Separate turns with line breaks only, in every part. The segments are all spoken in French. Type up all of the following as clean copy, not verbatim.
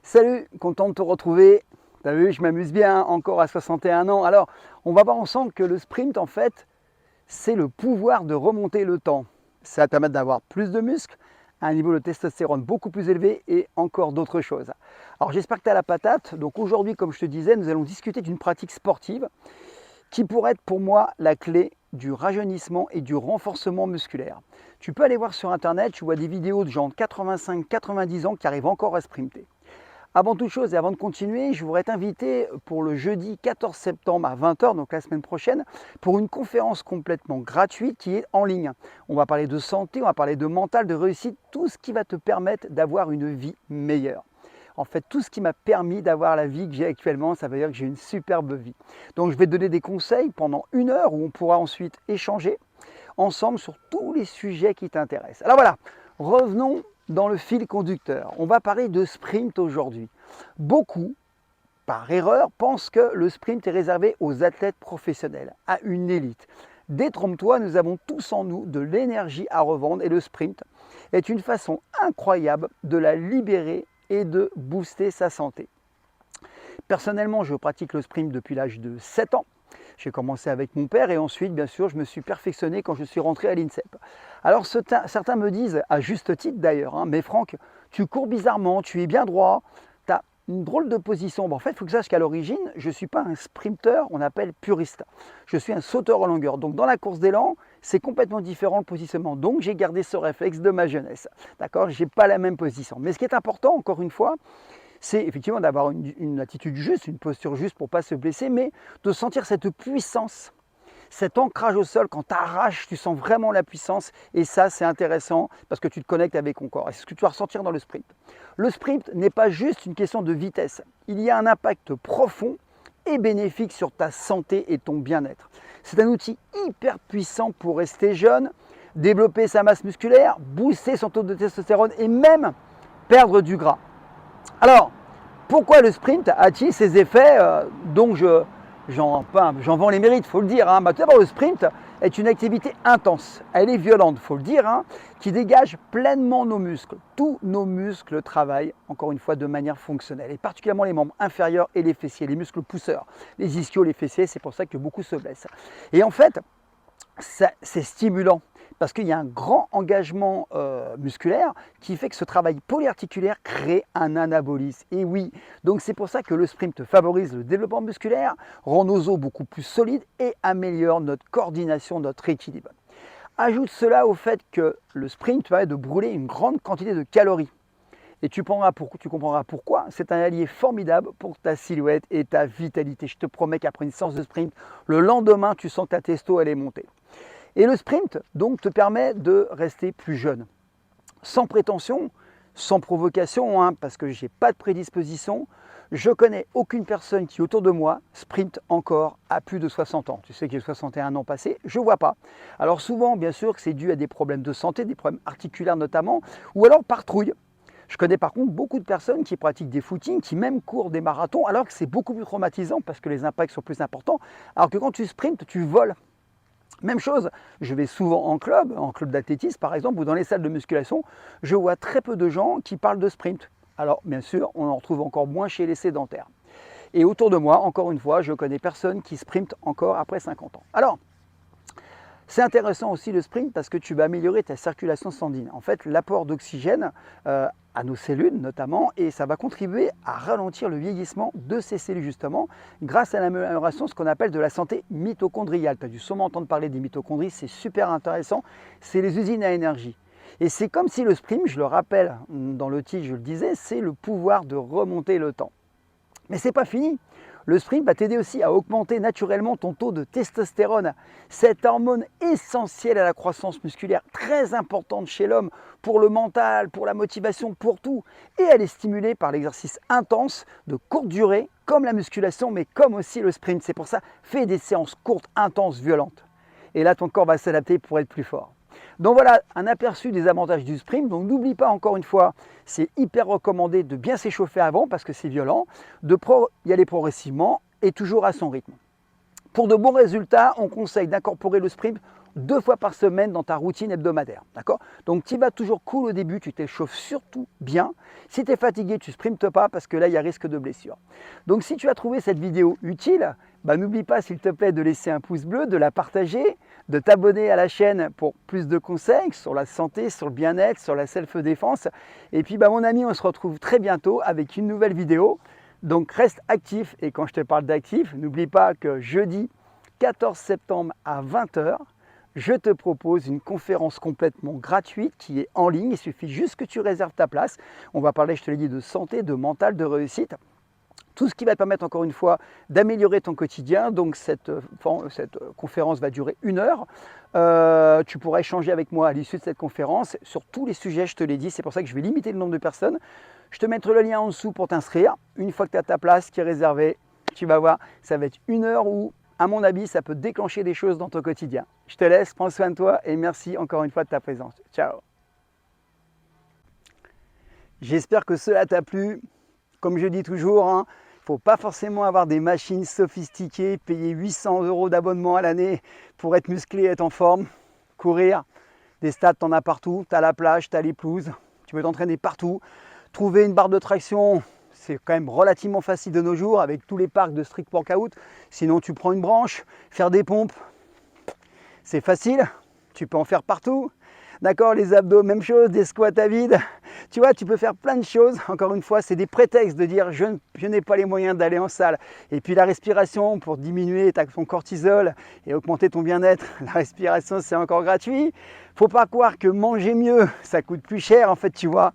Salut, content de te retrouver. T'as vu, je m'amuse bien encore à 61 ans. Alors, on va voir ensemble que le sprint, en fait, c'est le pouvoir de remonter le temps. Ça va te permettre d'avoir plus de muscles, un niveau de testostérone beaucoup plus élevé et encore d'autres choses. Alors, j'espère que tu as la patate. Donc aujourd'hui, comme je te disais, nous allons discuter d'une pratique sportive qui pourrait être pour moi la clé du rajeunissement et du renforcement musculaire. Tu peux aller voir sur internet, tu vois des vidéos de gens de 85-90 ans qui arrivent encore à sprinter. Avant toute chose et avant de continuer, je voudrais t'inviter pour le jeudi 14 septembre à 20 h, donc la semaine prochaine, pour une conférence complètement gratuite qui est en ligne. On va parler de santé, on va parler de mental, de réussite, tout ce qui va te permettre d'avoir une vie meilleure. En fait, tout ce qui m'a permis d'avoir la vie que j'ai actuellement, ça veut dire que j'ai une superbe vie. Donc je vais te donner des conseils pendant 1 heure où on pourra ensuite échanger ensemble sur tous les sujets qui t'intéressent. Alors voilà, revenons dans le fil conducteur. On va parler de sprint aujourd'hui. Beaucoup, par erreur, pensent que le sprint est réservé aux athlètes professionnels, à une élite. Détrompe-toi, nous avons tous en nous de l'énergie à revendre et le sprint est une façon incroyable de la libérer et de booster sa santé. Personnellement, je pratique le sprint depuis l'âge de 7 ans. J'ai commencé avec mon père et ensuite, bien sûr, je me suis perfectionné quand je suis rentré à l'INSEP. Alors certains me disent, à juste titre d'ailleurs, mais Franck, tu cours bizarrement, tu es bien droit, tu as une drôle de position. En fait, il faut que je sache qu'à l'origine, je ne suis pas un sprinter, on appelle puriste. Je suis un sauteur en longueur. Donc dans la course d'élan, c'est complètement différent le positionnement. Donc j'ai gardé ce réflexe de ma jeunesse. D'accord, je n'ai pas la même position. Mais ce qui est important, encore une fois, c'est effectivement d'avoir une attitude juste, une posture juste pour ne pas se blesser, mais de sentir cette puissance, cet ancrage au sol. Quand tu arraches, tu sens vraiment la puissance et ça, c'est intéressant parce que tu te connectes avec ton corps. Et c'est ce que tu vas ressentir dans le sprint. Le sprint n'est pas juste une question de vitesse. Il y a un impact profond et bénéfique sur ta santé et ton bien-être. C'est un outil hyper puissant pour rester jeune, développer sa masse musculaire, booster son taux de testostérone et même perdre du gras. Alors, pourquoi le sprint a-t-il ces effets dont j'en vends les mérites, il faut le dire. Tout d'abord, le sprint est une activité intense, elle est violente, il faut le dire, qui dégage pleinement nos muscles. Tous nos muscles travaillent, encore une fois, de manière fonctionnelle, et particulièrement les membres inférieurs et les fessiers, les muscles pousseurs, les ischios, les fessiers, c'est pour ça que beaucoup se blessent. Et en fait, c'est stimulant parce qu'il y a un grand engagement musculaire qui fait que ce travail polyarticulaire crée un anabolisme. Et oui, donc c'est pour ça que le sprint favorise le développement musculaire, rend nos os beaucoup plus solides et améliore notre coordination, notre équilibre. Ajoute cela au fait que le sprint permet de brûler une grande quantité de calories. Et tu comprendras pourquoi. C'est un allié formidable pour ta silhouette et ta vitalité. Je te promets qu'après une séance de sprint, le lendemain, tu sens que ta testo, elle est montée. Et le sprint, donc, te permet de rester plus jeune. Sans prétention, sans provocation, parce que je n'ai pas de prédisposition. Je connais aucune personne qui, autour de moi, sprint encore à plus de 60 ans. Tu sais que j'ai 61 ans passés, je ne vois pas. Alors souvent, bien sûr, que c'est dû à des problèmes de santé, des problèmes articulaires notamment, ou alors par trouille. Je connais par contre beaucoup de personnes qui pratiquent des footings, qui même courent des marathons, alors que c'est beaucoup plus traumatisant parce que les impacts sont plus importants. Alors que quand tu sprintes, tu voles. Même chose, je vais souvent en club d'athlétisme par exemple, ou dans les salles de musculation, je vois très peu de gens qui parlent de sprint. Alors bien sûr, on en retrouve encore moins chez les sédentaires. Et autour de moi, encore une fois, je connais personne qui sprint encore après 50 ans. Alors, c'est intéressant aussi le sprint parce que tu vas améliorer ta circulation sanguine. En fait, l'apport d'oxygène à nos cellules notamment, et ça va contribuer à ralentir le vieillissement de ces cellules justement grâce à l'amélioration de ce qu'on appelle de la santé mitochondriale. Tu as dû sûrement entendre parler des mitochondries, c'est super intéressant, c'est les usines à énergie. Et c'est comme si le sprint, je le rappelle dans le titre, je le disais, c'est le pouvoir de remonter le temps. Mais c'est pas fini. Le sprint va t'aider aussi à augmenter naturellement ton taux de testostérone, cette hormone essentielle à la croissance musculaire, très importante chez l'homme pour le mental, pour la motivation, pour tout. Et elle est stimulée par l'exercice intense de courte durée, comme la musculation, mais comme aussi le sprint. C'est pour ça, fais des séances courtes, intenses, violentes. Et là, ton corps va s'adapter pour être plus fort. Donc voilà un aperçu des avantages du sprint. Donc n'oublie pas encore une fois, c'est hyper recommandé de bien s'échauffer avant parce que c'est violent, y aller progressivement et toujours à son rythme. Pour de bons résultats, on conseille d'incorporer le sprint 2 fois par semaine dans ta routine hebdomadaire. D'accord? Donc tu vas toujours cool au début, tu t'échauffes surtout bien. Si tu es fatigué, tu ne sprintes pas parce que là, il y a risque de blessure. Donc si tu as trouvé cette vidéo utile, n'oublie pas s'il te plaît de laisser un pouce bleu, de la partager, de t'abonner à la chaîne pour plus de conseils sur la santé, sur le bien-être, sur la self-défense. Et puis mon ami, on se retrouve très bientôt avec une nouvelle vidéo. Donc reste actif, et quand je te parle d'actif, n'oublie pas que jeudi 14 septembre à 20 h, je te propose une conférence complètement gratuite qui est en ligne. Il suffit juste que tu réserves ta place. On va parler, je te l'ai dit, de santé, de mental, de réussite. Tout ce qui va te permettre, encore une fois, d'améliorer ton quotidien. Donc cette conférence va durer 1 heure. Tu pourras échanger avec moi à l'issue de cette conférence sur tous les sujets, je te l'ai dit. C'est pour ça que je vais limiter le nombre de personnes. Je te mettrai le lien en dessous pour t'inscrire. Une fois que tu as ta place qui est réservée, tu vas voir, ça va être 1 heure où, à mon avis, ça peut déclencher des choses dans ton quotidien. Je te laisse, prends soin de toi et merci encore une fois de ta présence. Ciao. J'espère que cela t'a plu. Comme je dis toujours, il ne faut pas forcément avoir des machines sophistiquées, payer 800 € d'abonnement à l'année pour être musclé et être en forme. Courir, des stades, tu en as partout. Tu as la plage, tu as les pelouses, tu peux t'entraîner partout. Trouver une barre de traction, c'est quand même relativement facile de nos jours avec tous les parcs de street workout. Sinon, tu prends une branche, faire des pompes, c'est facile, tu peux en faire partout. D'accord, les abdos, même chose, des squats à vide. Tu vois, tu peux faire plein de choses. Encore une fois, c'est des prétextes de dire je n'ai pas les moyens d'aller en salle. Et puis la respiration pour diminuer ton cortisol et augmenter ton bien-être. La respiration, c'est encore gratuit. Faut pas croire que manger mieux, ça coûte plus cher. En fait, tu vois,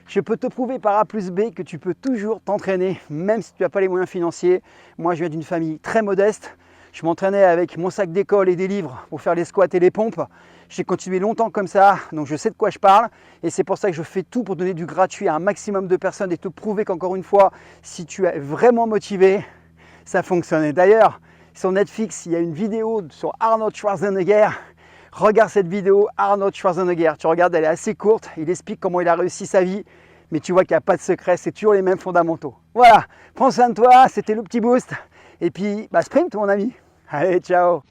je peux te prouver par A plus B que tu peux toujours t'entraîner, même si tu n'as pas les moyens financiers. Moi, je viens d'une famille très modeste. Je m'entraînais avec mon sac d'école et des livres pour faire les squats et les pompes. J'ai continué longtemps comme ça, donc je sais de quoi je parle. Et c'est pour ça que je fais tout pour donner du gratuit à un maximum de personnes et te prouver qu'encore une fois, si tu es vraiment motivé, ça fonctionne. Et d'ailleurs, sur Netflix, il y a une vidéo sur Arnold Schwarzenegger. Regarde cette vidéo, Arnold Schwarzenegger. Tu regardes, elle est assez courte. Il explique comment il a réussi sa vie. Mais tu vois qu'il n'y a pas de secret, c'est toujours les mêmes fondamentaux. Voilà, prends soin de toi, c'était le petit boost. Et puis, sprint mon ami. Allez, ciao.